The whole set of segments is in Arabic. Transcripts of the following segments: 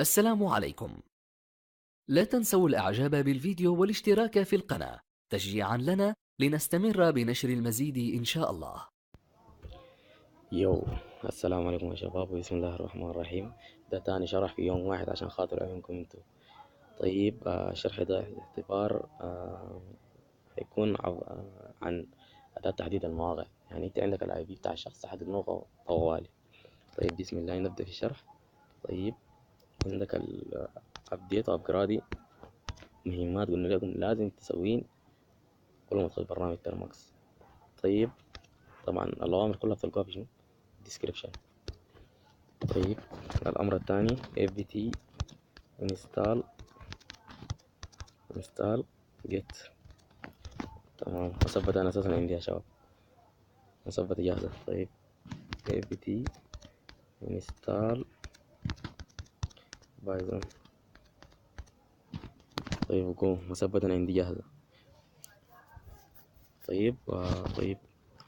السلام عليكم. لا تنسوا الإعجاب بالفيديو والاشتراك في القناة تشجيعا لنا لنستمر بنشر المزيد إن شاء الله. يو السلام عليكم يا شباب، وبسم الله الرحمن الرحيم. ده تاني شرح في يوم واحد عشان خاطر عيونكم انتو. طيب شرح ده اختبار هيكون عن أداة تحديد المواقع. يعني انت عندك الاي بي بتاع الشخص تحدد موقعه طوالي. طيب بسم الله نبدأ في الشرح. طيب عندك الابديت وابجرادي مهمات قلنا لكم لازم تسوين كل ما تدخل برنامج ترمكس. طيب طبعا الأوامر كلها بتلقاها في شنو؟ description. طيب الأمر الثاني apt install get. تمام، مثبت أنا أساسا عندي يا شباب، مثبت جاهزة. طيب apt install بايثون. طيب قوم مثبت أنا عندي جاهزة. طيب طيب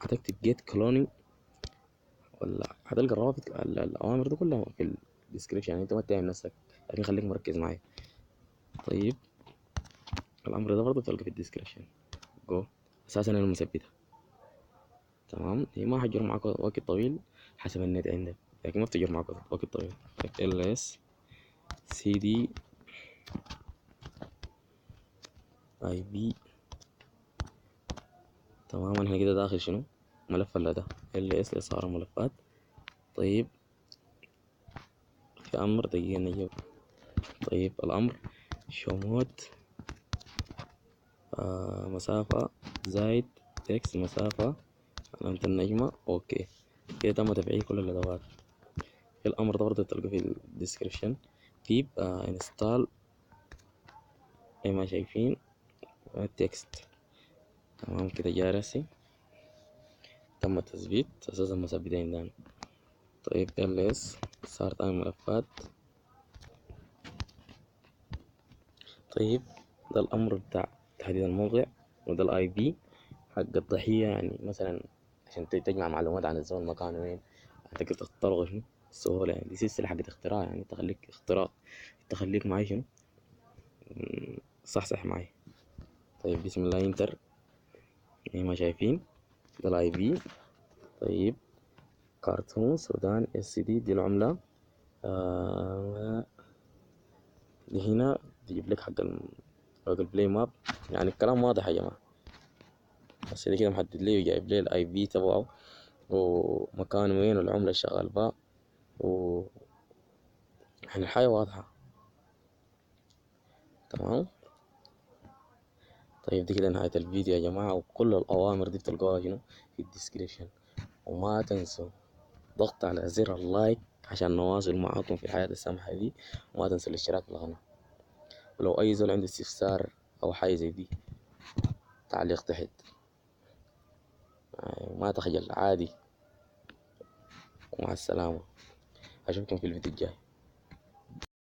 هتكتب get cloning ولا هتلقى الروابط الأوامر دي كلها في الديسكريبشن، يعني أنت ما تتعب نفسك، لكن خليك مركز معايا. طيب الأمر ده برضه بتلقى في الديسكريبشن. جو أساسا أنا مثبتها. تمام، هي ما حتجر معاك وقت طويل حسب النت عندك، لكن ما بتجر معاك وقت طويل. ls cd ib. تمام، انا كده داخل شنو؟ ملف ده ls صار ملفات. طيب في امر دقيقة نجيب. طيب الامر شوموت مسافة زائد تكست مسافة علامة النجمة. اوكي كده تم تفعيل كل الادوات. في الامر ده برضه تلقى في الديسكريبشن تيب انستال زي ما شايفين التكست. تمام كده جارسي تم التثبيت اساسا مثبتين دان. طيب ls صار تاني ملفات. طيب ده الامر بتاع تحديد الموقع، وده الاي بي حق الضحية. يعني مثلا عشان تجمع معلومات عن الزول مكانه وين، هتقدر تخترق شنو السهولة. يعني دي سلسلة حق اختراع، يعني تخليك اختراق، تخليك معي شنو صح معي. طيب بسم الله انتر زي ما شايفين ده الاي بي. طيب كارتون سودان اس دي دي العملة. آه دي هنا تجيب لك حق البلاي ماب. يعني الكلام واضح يا جماعة، بس دي كده محدد لي وجايب لي الاي بي تبعه ومكانه وين والعملة اللي شغال بها، و يعني الحاجة واضحة. تمام. طيب دي كده نهاية الفيديو يا جماعة، وكل الأوامر دي بتلقوها هنا في الديسكريبشن. وما تنسوا ضغط على زر اللايك عشان نواصل معاكم في الحياة السامحة دي، وما تنسوا الاشتراك في القناة. ولو أي زول عنده استفسار أو حاجة زي دي تعليق تحت، ما تخجل عادي. ومع السلامة، أشوفكم في الفيديو الجاي.